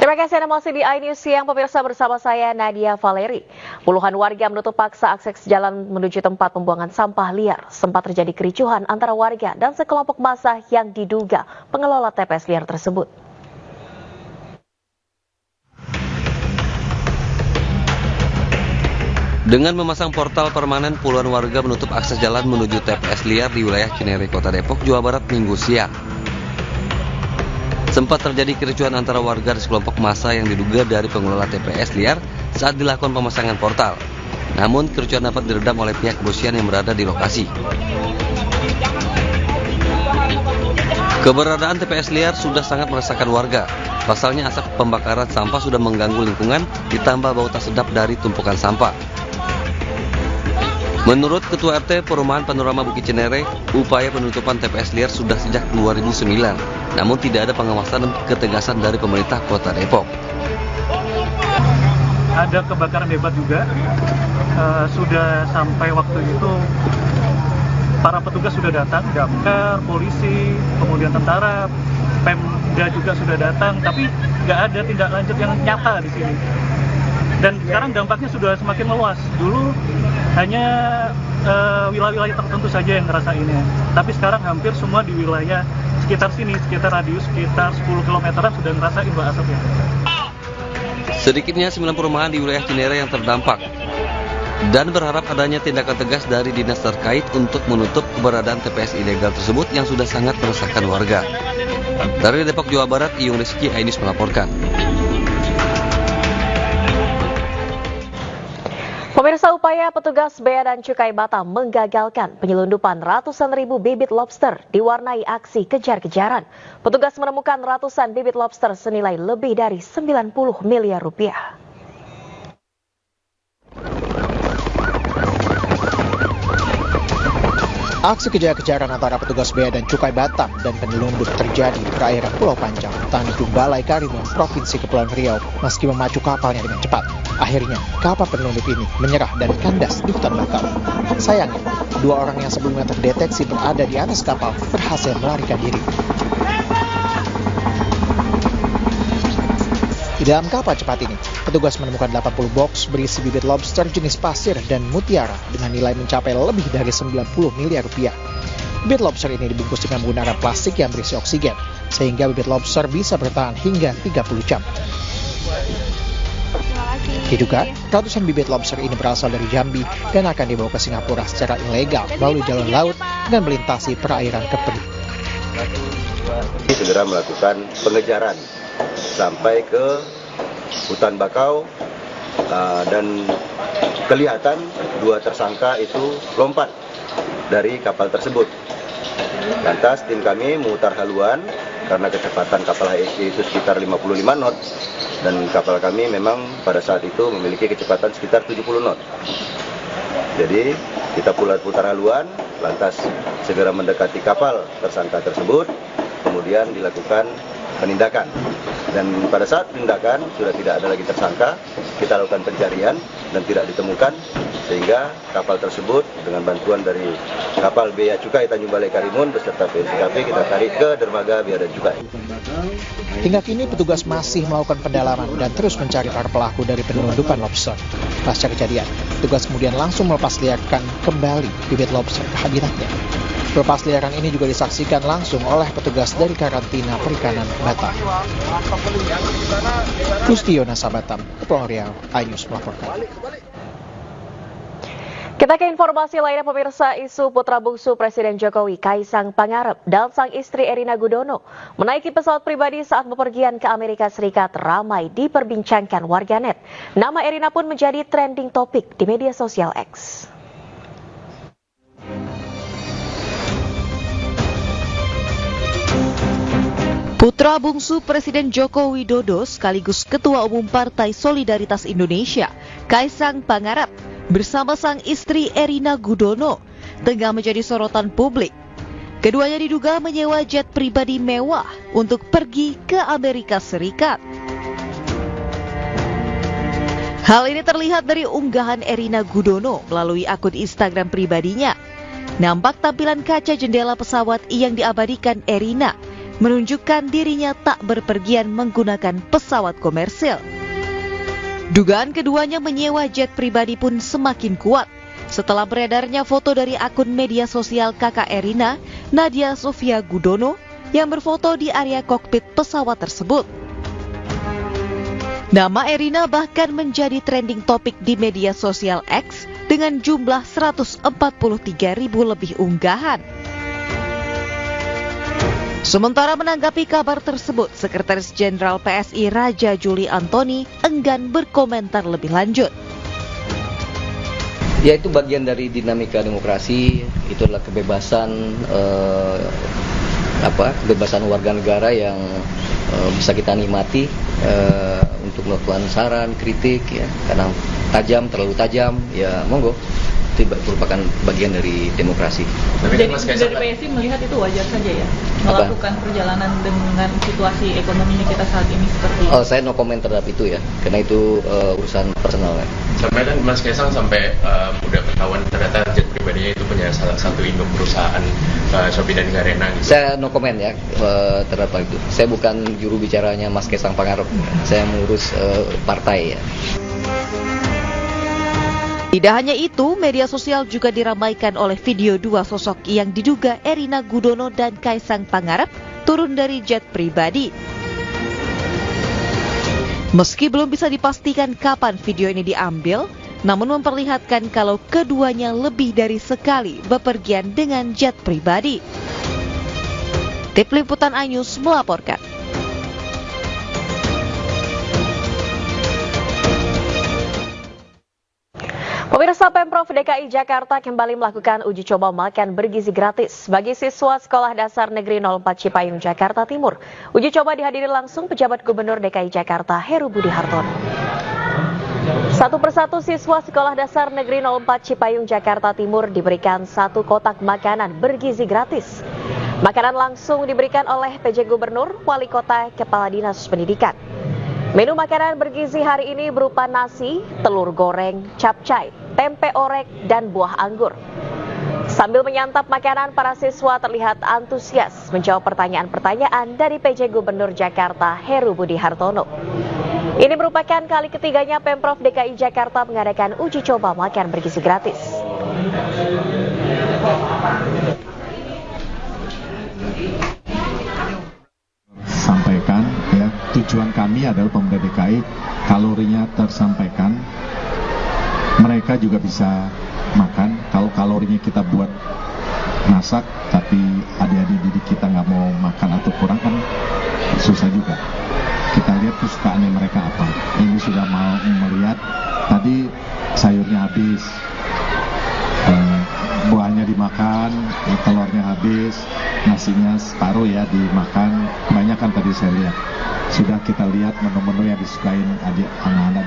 Terima kasih Anda masih di iNews Siang, pemirsa, bersama saya Nadia Valeri. Puluhan warga menutup paksa akses jalan menuju tempat pembuangan sampah liar. Sempat terjadi kericuhan antara warga dan sekelompok massa yang diduga pengelola TPS liar tersebut. Dengan memasang portal permanen, puluhan warga menutup akses jalan menuju TPS liar di wilayah Cinere, Kota Depok, Jawa Barat, Minggu siang. Sempat terjadi kericuhan antara warga dan sekelompok massa yang diduga dari pengelola TPS liar saat dilakukan pemasangan portal. Namun, kericuhan dapat diredam oleh pihak kepolisian yang berada di lokasi. Keberadaan TPS liar sudah sangat meresahkan warga. Pasalnya asap pembakaran sampah sudah mengganggu lingkungan, ditambah bau tak sedap dari tumpukan sampah. Menurut Ketua RT Perumahan Panorama Bukit Cinere, upaya penutupan TPS liar sudah sejak 2009, namun tidak ada pengawasan dan ketegasan dari pemerintah Kota Depok. Ada kebakaran hebat juga, sudah sampai waktu itu para petugas sudah datang, damkar, polisi, kemudian tentara, Pemda juga sudah datang, tapi nggak ada tindak lanjut yang nyata di sini. Dan sekarang dampaknya sudah semakin meluas. Dulu hanya wilayah-wilayah tertentu saja yang ngerasainnya. Tapi sekarang hampir semua di wilayah sekitar sini, sekitar radius sekitar 10 kilometeran sudah ngerasain bau asapnya. Sedikitnya 9 perumahan di wilayah Cinere yang terdampak. Dan berharap adanya tindakan tegas dari dinas terkait untuk menutup keberadaan TPS ilegal tersebut yang sudah sangat meresahkan warga. Dari Depok, Jawa Barat, Iyung Rizky, iNews melaporkan. Pemirsa, upaya petugas Bea dan Cukai Batam menggagalkan penyelundupan ratusan ribu bibit lobster diwarnai aksi kejar-kejaran. Petugas menemukan ratusan bibit lobster senilai lebih dari 90 miliar rupiah. Aksi kejar-kejaran antara petugas Bea dan Cukai Batam dan penyelundup terjadi di perairan Pulau Panjang, Tanjung Balai Karimun, Provinsi Kepulauan Riau, meski memacu kapalnya dengan cepat. Akhirnya, kapal penyelundup ini menyerah dan kandas di hutan bakau. Sayangnya, 2 orang yang sebelumnya terdeteksi berada di atas kapal berhasil melarikan diri. Di dalam kapal cepat ini, petugas menemukan 80 box berisi bibit lobster jenis pasir dan mutiara dengan nilai mencapai lebih dari 90 miliar rupiah. Bibit lobster ini dibungkus dengan menggunakan plastik yang berisi oksigen, sehingga bibit lobster bisa bertahan hingga 30 jam. Diduga, ratusan bibit lobster ini berasal dari Jambi dan akan dibawa ke Singapura secara ilegal melalui jalur laut dan melintasi perairan Kepri. Segera melakukan pengejaran sampai ke hutan bakau dan kelihatan 2 tersangka itu lompat dari kapal tersebut. Lantas tim kami memutar haluan karena kecepatan kapal HSG itu sekitar 55 knot dan kapal kami memang pada saat itu memiliki kecepatan sekitar 70 knot. Jadi kita putar haluan, lantas segera mendekati kapal tersangka tersebut, kemudian dilakukan penindakan. Dan pada saat penindakan sudah tidak ada lagi tersangka, kita lakukan pencarian dan tidak ditemukan, sehingga kapal tersebut dengan bantuan dari kapal Bea Cukai Tanjung Balai Karimun beserta PSKP kita tarik ke dermaga Bea dan Cukai. Hingga kini petugas masih melakukan pendalaman dan terus mencari para pelaku dari penyelundupan lobster. Pasca kejadian, petugas kemudian langsung melepas liarkan kembali bibit lobster ke habitatnya. Pelepas liaran ini juga disaksikan langsung oleh petugas dari karantina perikanan Batam. Kustio Nasa Batam, Kepulauan Riau, iNews melaporkan. Kita ke informasi lainnya, pemirsa. Isu putra bungsu Presiden Jokowi, Kaisang Pangarep, dan sang istri Erina Gudono menaiki pesawat pribadi saat bepergian ke Amerika Serikat ramai diperbincangkan warganet. Nama Erina pun menjadi trending topik di media sosial X. Putra bungsu Presiden Joko Widodo sekaligus Ketua Umum Partai Solidaritas Indonesia, Kaisang Pangarep, bersama sang istri Erina Gudono tengah menjadi sorotan publik. Keduanya diduga menyewa jet pribadi mewah untuk pergi ke Amerika Serikat. Hal ini terlihat dari unggahan Erina Gudono melalui akun Instagram pribadinya. Nampak tampilan kaca jendela pesawat yang diabadikan Erina menunjukkan dirinya tak berpergian menggunakan pesawat komersil. Dugaan keduanya menyewa jet pribadi pun semakin kuat setelah beredarnya foto dari akun media sosial kakak Erina, Nadia Sofia Gudono, yang berfoto di area kokpit pesawat tersebut. Nama Erina bahkan menjadi trending topik di media sosial X dengan jumlah 143.000 lebih unggahan. Sementara menanggapi kabar tersebut, Sekretaris Jenderal PSI Raja Juli Antoni enggan berkomentar lebih lanjut. Ya, itu bagian dari dinamika demokrasi. Itu adalah kebebasan kebebasan warga negara yang bisa kita nikmati untuk melakukan saran, kritik, ya, kadang tajam, terlalu tajam, ya monggo. Itu merupakan bagian dari demokrasi. Jadi dari PSI melihat itu wajar saja ya, melakukan perjalanan dengan situasi ekonominya kita saat ini seperti ini. Saya no comment terhadap itu ya, karena itu urusan personal kan. Sampai kan Mas Kaisang sampai udah ketahuan ternyata jet pribadinya itu punya salah satu induk perusahaan Shopee dan Garena gitu. Saya no comment ya terhadap itu. Saya bukan juru bicaranya Mas Kaisang Pangarep. Saya mengurus partai ya. Tidak hanya itu, media sosial juga diramaikan oleh video dua sosok yang diduga Erina Gudono dan Kaisang Pangarep turun dari jet pribadi. Meski belum bisa dipastikan kapan video ini diambil, namun memperlihatkan kalau keduanya lebih dari sekali bepergian dengan jet pribadi. Tim Liputan iNews melaporkan. Pemirsa, Pemprov DKI Jakarta kembali melakukan uji coba makan bergizi gratis bagi siswa Sekolah Dasar Negeri 04 Cipayung, Jakarta Timur. Uji coba dihadiri langsung pejabat Gubernur DKI Jakarta Heru Budi Hartono. Satu persatu siswa Sekolah Dasar Negeri 04 Cipayung, Jakarta Timur diberikan satu kotak makanan bergizi gratis. Makanan langsung diberikan oleh PJ Gubernur, Wali Kota, Kepala Dinas Pendidikan. Menu makanan bergizi hari ini berupa nasi, telur goreng, capcay, tempe orek, dan buah anggur. Sambil menyantap makanan, para siswa terlihat antusias menjawab pertanyaan-pertanyaan dari PJ Gubernur Jakarta Heru Budi Hartono. Ini merupakan kali ketiganya Pemprov DKI Jakarta mengadakan uji coba makan bergizi gratis. Sampaikan ya, tujuan kami adalah pemerintah DKI kalorinya tersampaikan, mereka juga bisa makan. Kalau kalorinya kita buat masak tapi adik-adik didik kita nggak mau makan atau kurang kan susah juga. Kita lihat kesukaannya mereka apa. Ini sudah mau melihat tadi sayurnya habis, buahnya dimakan, telurnya habis, nasinya separuh ya dimakan. Banyak kan tadi saya lihat. Sudah kita lihat menu-menu yang disukain anak-anak